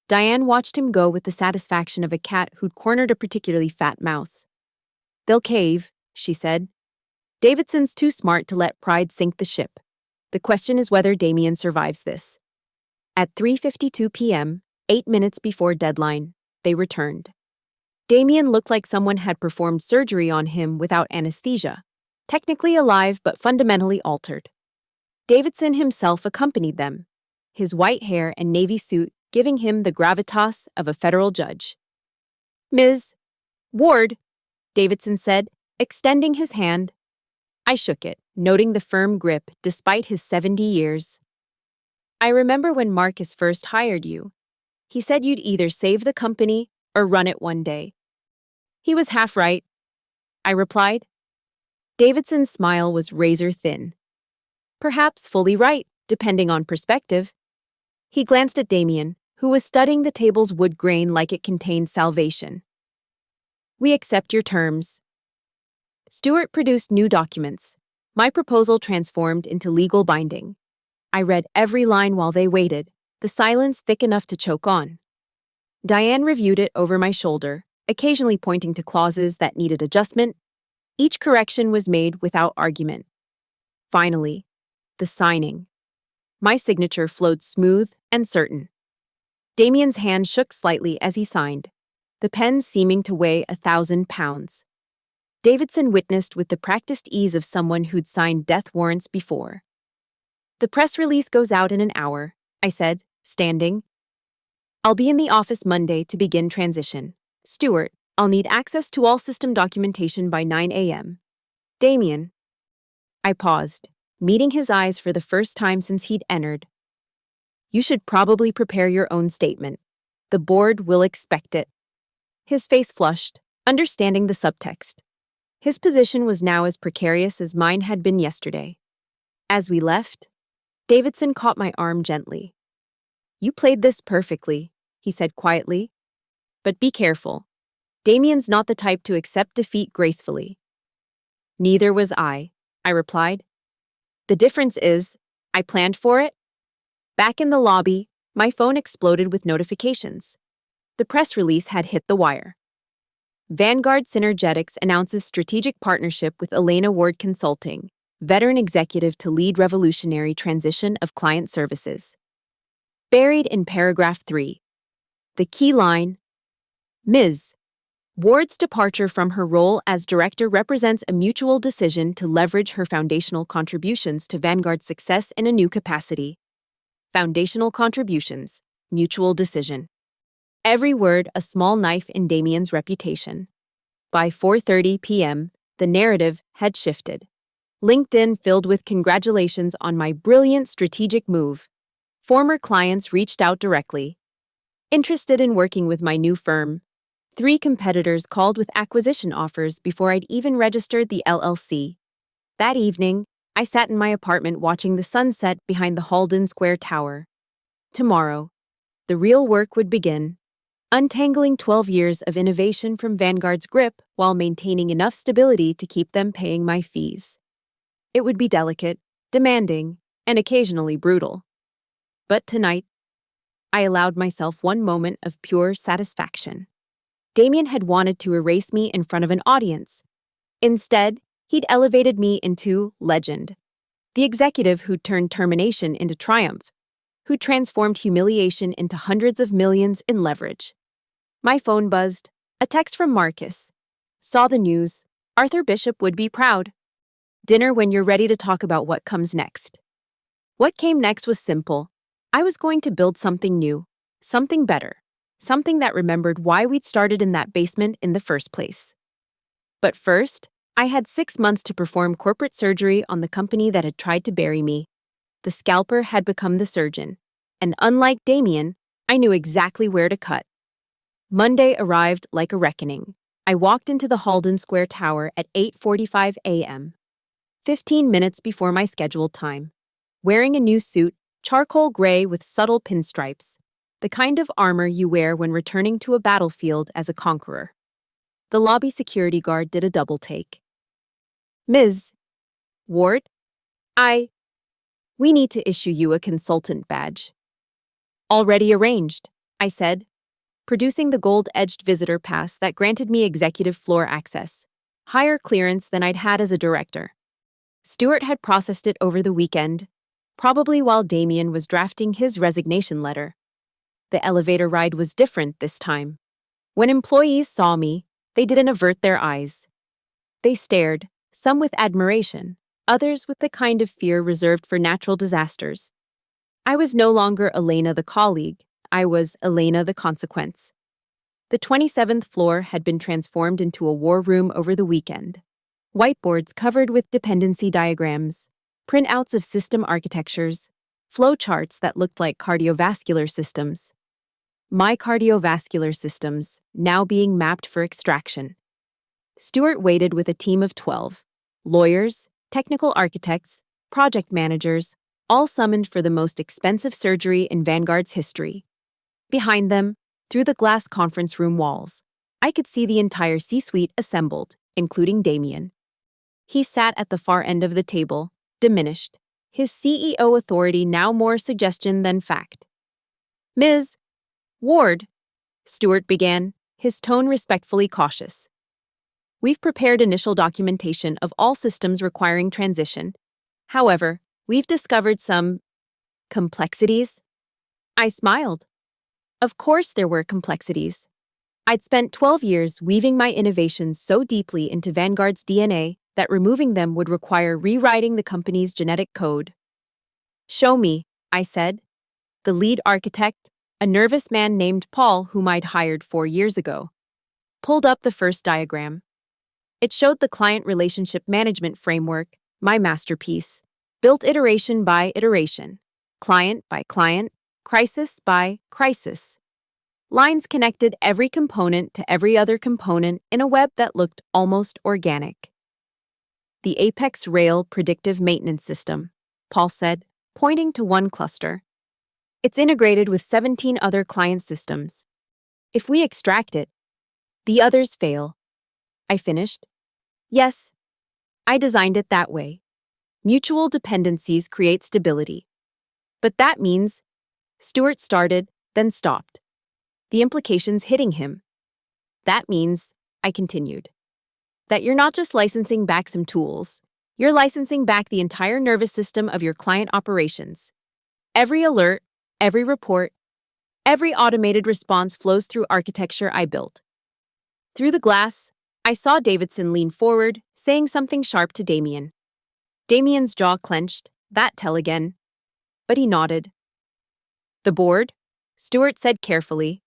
Diane watched him go with the satisfaction of a cat who'd cornered a particularly fat mouse. They'll cave, she said. Davidson's too smart to let pride sink the ship. The question is whether Damien survives this. At 3:52 p.m., 8 minutes before deadline, they returned. Damien looked like someone had performed surgery on him without anesthesia, technically alive but fundamentally altered. Davidson himself accompanied them, his white hair and navy suit giving him the gravitas of a federal judge. Ms. Ward, Davidson said, extending his hand. I shook it, noting the firm grip despite his 70 years. I remember when Marcus first hired you. He said you'd either save the company or run it one day. He was half right, I replied. Davidson's smile was razor thin. Perhaps fully right, depending on perspective. He glanced at Damien, who was studying the table's wood grain like it contained salvation. We accept your terms. Stuart produced new documents. My proposal transformed into legal binding. I read every line while they waited, the silence thick enough to choke on. Diane reviewed it over my shoulder, occasionally pointing to clauses that needed adjustment, Each correction was made without argument. Finally, the signing. My signature flowed smooth and certain. Damien's hand shook slightly as he signed, the pen seeming to weigh 1,000 pounds. Davidson witnessed with the practiced ease of someone who'd signed death warrants before. "The press release goes out in an hour," I said, standing. "I'll be in the office Monday to begin transition. Stuart, I'll need access to all system documentation by 9 a.m. Damien." I paused, meeting his eyes for the first time since he'd entered. "You should probably prepare your own statement. The board will expect it." His face flushed, understanding the subtext. His position was now as precarious as mine had been yesterday. As we left, Davidson caught my arm gently. "You played this perfectly," he said quietly. "But be careful. Damien's not the type to accept defeat gracefully." "Neither was I replied. "The difference is, I planned for it." Back in the lobby, my phone exploded with notifications. The press release had hit the wire. Vanguard Synergetics announces strategic partnership with Elena Ward Consulting, veteran executive to lead revolutionary transition of client services. Buried in paragraph 3. The key line: Ms. Ward's departure from her role as director represents a mutual decision to leverage her foundational contributions to Vanguard's success in a new capacity. Foundational contributions, mutual decision. Every word a small knife in Damien's reputation. By 4:30 p.m., the narrative had shifted. LinkedIn filled with congratulations on my brilliant strategic move. Former clients reached out directly. Interested in working with my new firm. 3 competitors called with acquisition offers before I'd even registered the LLC. That evening, I sat in my apartment watching the sunset behind the Halden Square Tower. Tomorrow, the real work would begin. Untangling 12 years of innovation from Vanguard's grip while maintaining enough stability to keep them paying my fees. It would be delicate, demanding, and occasionally brutal. But tonight, I allowed myself one moment of pure satisfaction. Damien had wanted to erase me in front of an audience. Instead, he'd elevated me into legend. The executive who'd turned termination into triumph, who transformed humiliation into hundreds of millions in leverage. My phone buzzed. A text from Marcus. "Saw the news. Arthur Bishop would be proud. Dinner when you're ready to talk about what comes next." What came next was simple. I was going to build something new, something better, something that remembered why we'd started in that basement in the first place. But first, I had 6 months to perform corporate surgery on the company that had tried to bury me. The scalper had become the surgeon, and unlike Damien, I knew exactly where to cut. Monday arrived like a reckoning. I walked into the Halden Square Tower at 8:45 a.m., 15 minutes before my scheduled time. Wearing a new suit, charcoal gray with subtle pinstripes, the kind of armor you wear when returning to a battlefield as a conqueror. The lobby security guard did a double take. "Ms. Ward, we need to issue you a consultant badge." "Already arranged," I said, producing the gold-edged visitor pass that granted me executive floor access, higher clearance than I'd had as a director. Stuart had processed it over the weekend, probably while Damien was drafting his resignation letter. The elevator ride was different this time. When employees saw me, they didn't avert their eyes. They stared, some with admiration, others with the kind of fear reserved for natural disasters. I was no longer Elena the colleague, I was Elena the consequence. The 27th floor had been transformed into a war room over the weekend. Whiteboards covered with dependency diagrams, printouts of system architectures, flowcharts that looked like cardiovascular systems. My cardiovascular systems, now being mapped for extraction. Stuart waited with a team of 12, lawyers, technical architects, project managers, all summoned for the most expensive surgery in Vanguard's history. Behind them, through the glass conference room walls, I could see the entire C-suite assembled, including Damien. He sat at the far end of the table, diminished, his CEO authority now more suggestion than fact. "Ms. Ward," Stuart began, his tone respectfully cautious. We've prepared initial documentation of all systems requiring transition. However, we've discovered some complexities. I smiled. Of course there were complexities. I'd spent 12 years weaving my innovations so deeply into Vanguard's DNA that removing them would require rewriting the company's genetic code. Show me, I said. The lead architect, a nervous man named Paul whom I'd hired 4 years ago, pulled up the first diagram. It showed the client relationship management framework, my masterpiece, built iteration by iteration, client by client, crisis by crisis. Lines connected every component to every other component in a web that looked almost organic. The Apex Rail Predictive Maintenance System, Paul said, pointing to one cluster. It's integrated with 17 other client systems. If we extract it, the others fail. I finished. Yes, I designed it that way. Mutual dependencies create stability. But that means, Stuart started, then stopped. The implications hitting him. That means, I continued, that you're not just licensing back some tools, you're licensing back the entire nervous system of your client operations. Every alert, every report, every automated response flows through architecture I built. Through the glass, I saw Davidson lean forward, saying something sharp to Damien. Damien's jaw clenched, that tell again. But he nodded. The board, Stuart said carefully,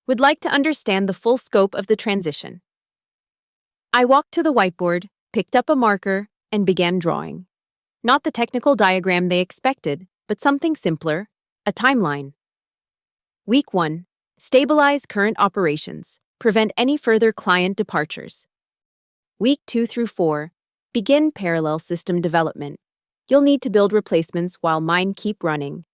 would like to understand the full scope of the transition. I walked to the whiteboard, picked up a marker, and began drawing. Not the technical diagram they expected, but something simpler, a timeline. Week 1. Stabilize current operations. Prevent any further client departures. Week 2 through 4. Begin parallel system development. You'll need to build replacements while mine keep running.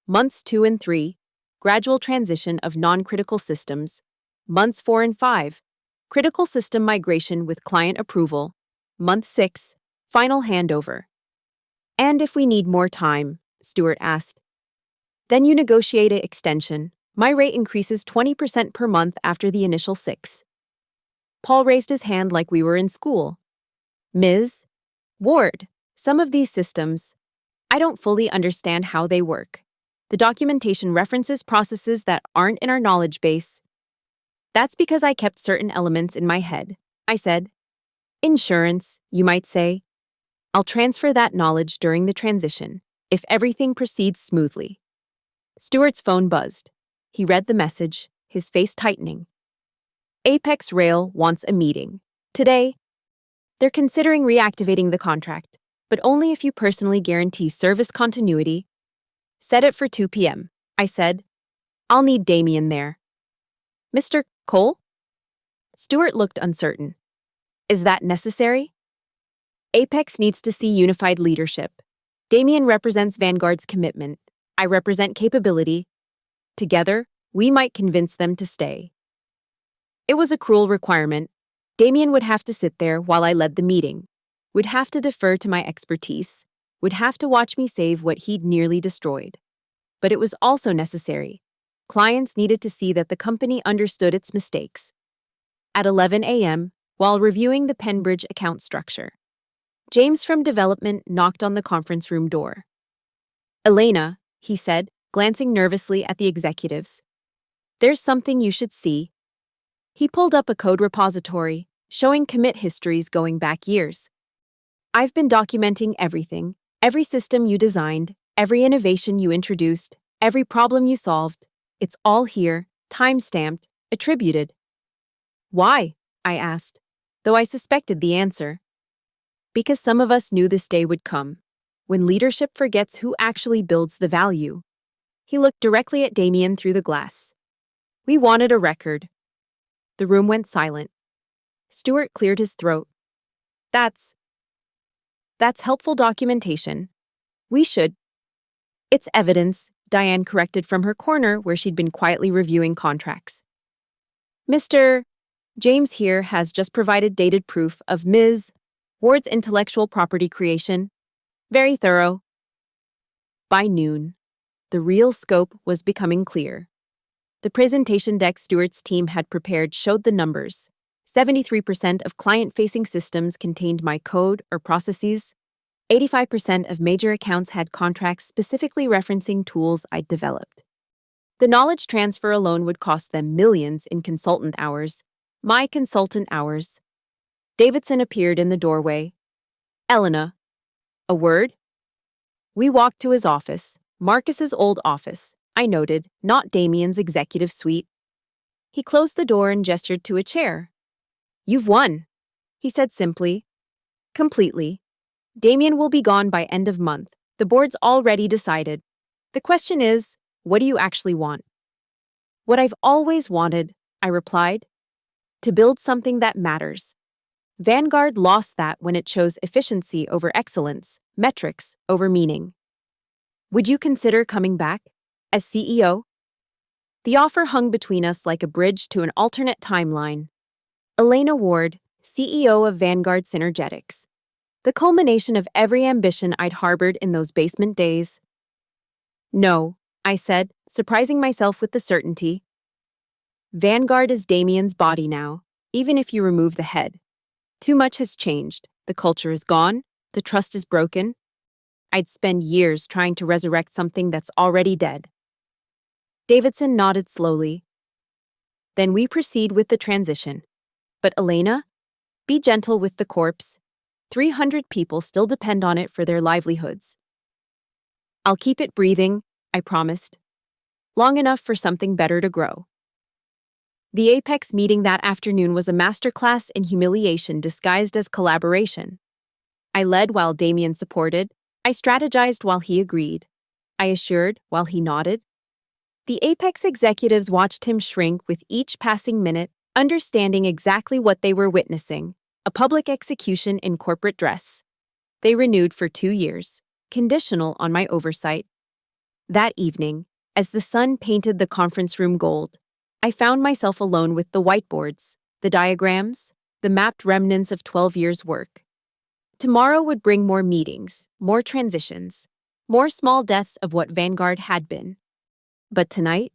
Months 2 and 3. Gradual transition of non-critical systems. Months 4 and 5. Critical system migration with client approval. Month 6. Final handover. And if we need more time, Stuart asked. Then you negotiate an extension. My rate increases 20% per month after the initial 6. Paul raised his hand like we were in school. Ms. Ward, some of these systems, I don't fully understand how they work. The documentation references processes that aren't in our knowledge base. That's because I kept certain elements in my head, I said. Insurance, you might say. I'll transfer that knowledge during the transition, if everything proceeds smoothly. Stuart's phone buzzed. He read the message, his face tightening. Apex Rail wants a meeting. Today, they're considering reactivating the contract, but only if you personally guarantee service continuity. Set it for 2 p.m., I said. I'll need Damien there. Mr. Cole? Stuart looked uncertain. Is that necessary? Apex needs to see unified leadership. Damien represents Vanguard's commitment. I represent capability. Together, we might convince them to stay. It was a cruel requirement. Damien would have to sit there while I led the meeting, would have to defer to my expertise, would have to watch me save what he'd nearly destroyed. But it was also necessary. Clients needed to see that the company understood its mistakes. At 11 a.m., while reviewing the Penbridge account structure, James from development knocked on the conference room door. Elena, he said, glancing nervously at the executives. There's something you should see. He pulled up a code repository, showing commit histories going back years. I've been documenting everything, every system you designed, every innovation you introduced, every problem you solved. It's all here, time-stamped, attributed. Why? I asked, though I suspected the answer. Because some of us knew this day would come, when leadership forgets who actually builds the value. He looked directly at Damien through the glass. We wanted a record. The room went silent. Stuart cleared his throat. That's helpful documentation. We should. It's evidence, Diane corrected from her corner where she'd been quietly reviewing contracts. Mr. James here has just provided dated proof of Ms. Ward's intellectual property creation. Very thorough. By noon, the real scope was becoming clear. The presentation deck Stuart's team had prepared showed the numbers. 73% of client-facing systems contained my code or processes. 85% of major accounts had contracts specifically referencing tools I'd developed. The knowledge transfer alone would cost them millions in consultant hours. My consultant hours. Davidson appeared in the doorway. Elena. A word? We walked to his office, Marcus's old office, I noted, not Damien's executive suite. He closed the door and gestured to a chair. You've won, he said simply. Completely. Damien will be gone by end of month. The board's already decided. The question is, what do you actually want? What I've always wanted, I replied. To build something that matters. Vanguard lost that when it chose efficiency over excellence, metrics over meaning. Would you consider coming back as CEO? The offer hung between us like a bridge to an alternate timeline. Elena Ward, CEO of Vanguard Synergetics. The culmination of every ambition I'd harbored in those basement days. No, I said, surprising myself with the certainty. Vanguard is Damien's body now, even if you remove the head. Too much has changed. The culture is gone. The trust is broken. I'd spend years trying to resurrect something that's already dead. Davidson nodded slowly. Then we proceed with the transition. But Elena, be gentle with the corpse. 300 people still depend on it for their livelihoods. I'll keep it breathing, I promised. Long enough for something better to grow. The Apex meeting that afternoon was a masterclass in humiliation disguised as collaboration. I led while Damien supported. I strategized while he agreed. I assured while he nodded. The Apex executives watched him shrink with each passing minute, understanding exactly what they were witnessing, a public execution in corporate dress. They renewed for 2 years, conditional on my oversight. That evening, as the sun painted the conference room gold, I found myself alone with the whiteboards, the diagrams, the mapped remnants of 12 years' work. Tomorrow would bring more meetings, more transitions, more small deaths of what Vanguard had been. But tonight,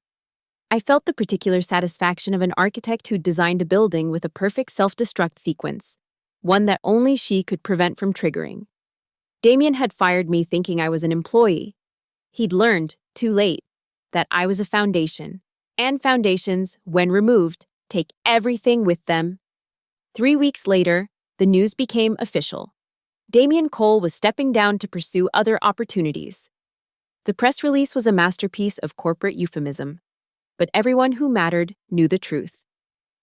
I felt the particular satisfaction of an architect who'd designed a building with a perfect self-destruct sequence, one that only she could prevent from triggering. Damien had fired me thinking I was an employee. He'd learned, too late, that I was a foundation. And foundations, when removed, take everything with them. 3 weeks later, the news became official. Damien Cole was stepping down to pursue other opportunities. The press release was a masterpiece of corporate euphemism, but everyone who mattered knew the truth.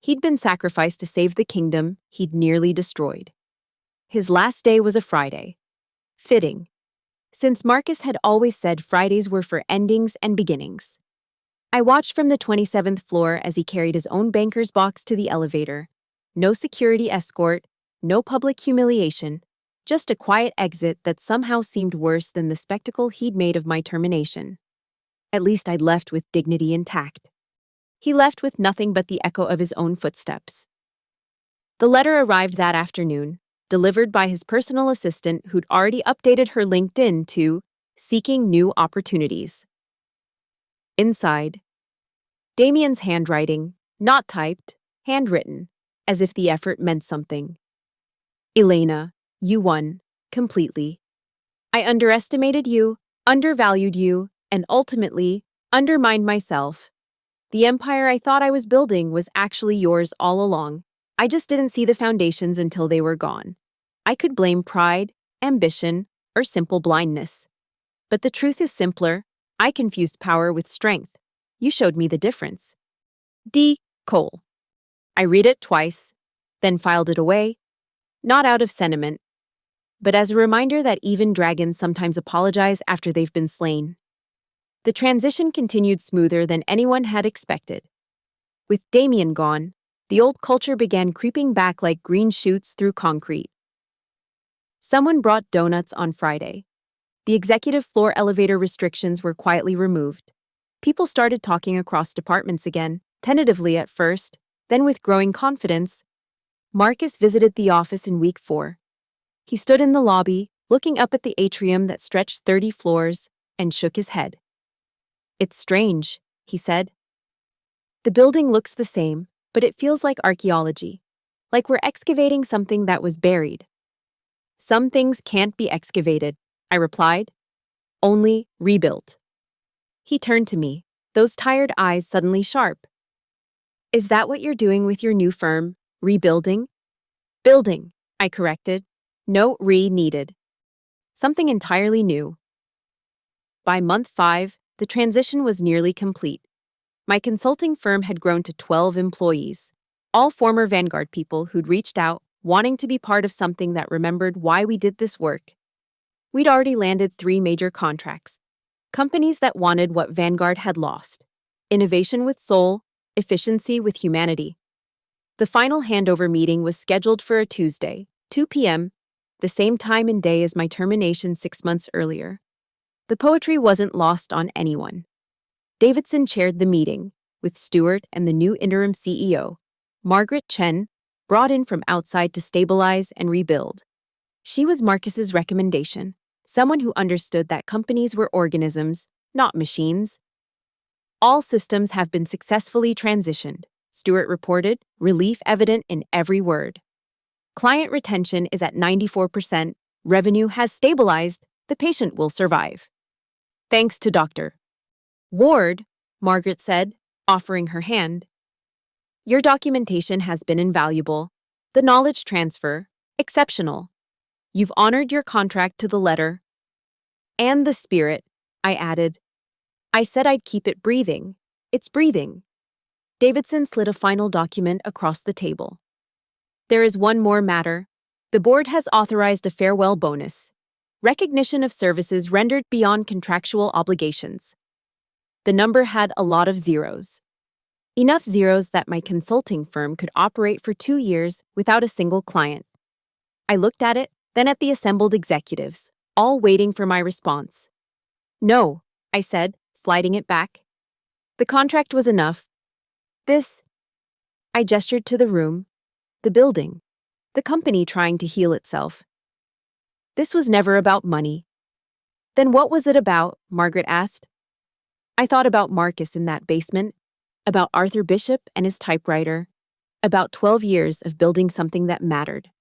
He'd been sacrificed to save the kingdom he'd nearly destroyed. His last day was a Friday. Fitting, since Marcus had always said Fridays were for endings and beginnings. I watched from the 27th floor as he carried his own banker's box to the elevator. No security escort, no public humiliation, just a quiet exit that somehow seemed worse than the spectacle he'd made of my termination. At least I'd left with dignity intact. He left with nothing but the echo of his own footsteps. The letter arrived that afternoon, delivered by his personal assistant who'd already updated her LinkedIn to Seeking New Opportunities. Inside, Damien's handwriting, not typed, handwritten, as if the effort meant something. Elena, you won, completely. I underestimated you, undervalued you, and ultimately, undermined myself. The empire I thought I was building was actually yours all along. I just didn't see the foundations until they were gone. I could blame pride, ambition, or simple blindness. But the truth is simpler. I confused power with strength. You showed me the difference. D. Cole. I read it twice, then filed it away, not out of sentiment, but as a reminder that even dragons sometimes apologize after they've been slain. The transition continued smoother than anyone had expected. With Damien gone, the old culture began creeping back like green shoots through concrete. Someone brought donuts on Friday. The executive floor elevator restrictions were quietly removed. People started talking across departments again, tentatively at first, then with growing confidence. Marcus visited the office in week 4. He stood in the lobby, looking up at the atrium that stretched 30 floors, and shook his head. It's strange, he said. The building looks the same, but it feels like archaeology. like we're excavating something that was buried. Some things can't be excavated, I replied. Only rebuilt. He turned to me, those tired eyes suddenly sharp. Is that what you're doing with your new firm, rebuilding? Building, I corrected. No re needed. Something entirely new. By month 5, the transition was nearly complete. My consulting firm had grown to 12 employees, all former Vanguard people who'd reached out, wanting to be part of something that remembered why we did this work. We'd already landed 3 major contracts. Companies that wanted what Vanguard had lost: innovation with soul, efficiency with humanity. The final handover meeting was scheduled for a Tuesday, 2 p.m., the same time and day as my termination 6 months earlier. The poetry wasn't lost on anyone. Davidson chaired the meeting, with Stewart and the new interim CEO, Margaret Chen, brought in from outside to stabilize and rebuild. She was Marcus's recommendation, someone who understood that companies were organisms, not machines. All systems have been successfully transitioned, Stewart reported, relief evident in every word. Client retention is at 94%, revenue has stabilized, the patient will survive. Thanks to Dr. Ward, Margaret said, offering her hand. Your documentation has been invaluable. The knowledge transfer, exceptional. You've honored your contract to the letter. And the spirit, I added. I said I'd keep it breathing. It's breathing. Davidson slid a final document across the table. There is one more matter. The board has authorized a farewell bonus. Recognition of services rendered beyond contractual obligations. The number had a lot of zeros. Enough zeros that my consulting firm could operate for 2 years without a single client. I looked at it, then at the assembled executives, all waiting for my response. No, I said, sliding it back. The contract was enough. I gestured to the room, the building, the company trying to heal itself. This was never about money. Then what was it about? Margaret asked. I thought about Marcus in that basement, about Arthur Bishop and his typewriter, about 12 years of building something that mattered,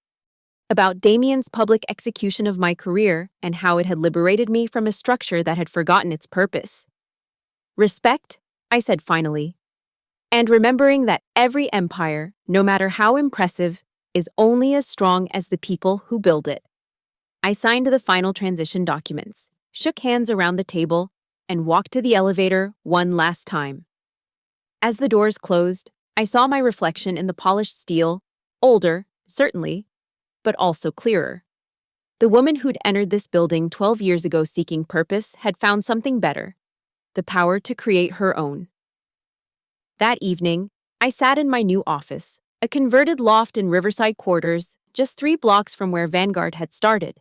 about Damien's public execution of my career and how it had liberated me from a structure that had forgotten its purpose. Respect, I said finally, and remembering that every empire, no matter how impressive, is only as strong as the people who build it. I signed the final transition documents, shook hands around the table, and walked to the elevator one last time. As the doors closed, I saw my reflection in the polished steel, older, certainly, but also clearer. The woman who'd entered this building 12 years ago seeking purpose had found something better, the power to create her own. That evening, I sat in my new office, a converted loft in Riverside Quarters, just 3 blocks from where Vanguard had started.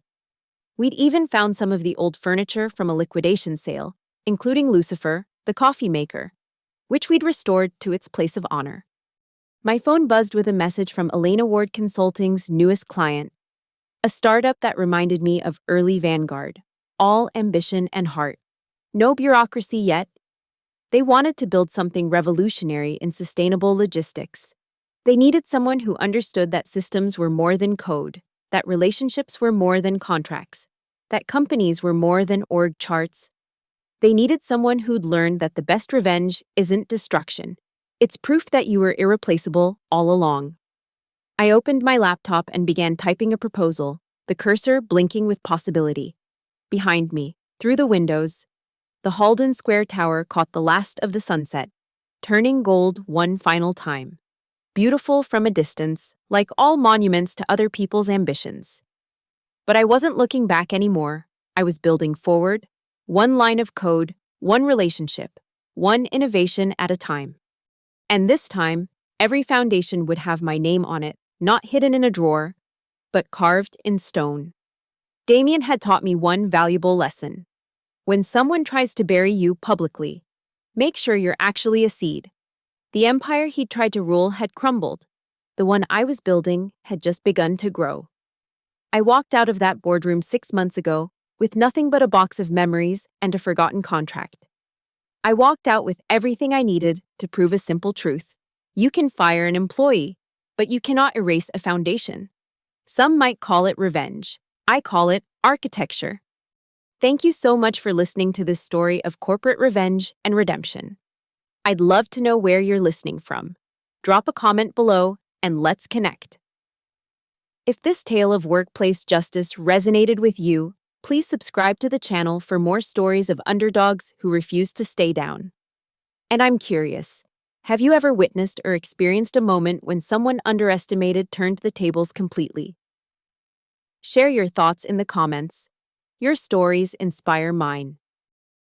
We'd even found some of the old furniture from a liquidation sale, including Lucifer, the coffee maker, which we'd restored to its place of honor. My phone buzzed with a message from Elena Ward Consulting's newest client, a startup that reminded me of early Vanguard, all ambition and heart. No bureaucracy yet. They wanted to build something revolutionary in sustainable logistics. They needed someone who understood that systems were more than code, that relationships were more than contracts, that companies were more than org charts. They needed someone who'd learned that the best revenge isn't destruction. It's proof that you were irreplaceable all along. I opened my laptop and began typing a proposal, the cursor blinking with possibility. Behind me, through the windows, the Halden Square Tower caught the last of the sunset, turning gold one final time. Beautiful from a distance, like all monuments to other people's ambitions. But I wasn't looking back anymore. I was building forward, one line of code, one relationship, one innovation at a time. And this time, every foundation would have my name on it, not hidden in a drawer, but carved in stone. Damien had taught me one valuable lesson. When someone tries to bury you publicly, make sure you're actually a seed. The empire he'd tried to rule had crumbled. The one I was building had just begun to grow. I walked out of that boardroom 6 months ago with nothing but a box of memories and a forgotten contract. I walked out with everything I needed to prove a simple truth. You can fire an employee, but you cannot erase a foundation. Some might call it revenge. I call it architecture. Thank you so much for listening to this story of corporate revenge and redemption. I'd love to know where you're listening from. Drop a comment below and let's connect. If this tale of workplace justice resonated with you, please subscribe to the channel for more stories of underdogs who refuse to stay down. And I'm curious, have you ever witnessed or experienced a moment when someone underestimated turned the tables completely? Share your thoughts in the comments. Your stories inspire mine.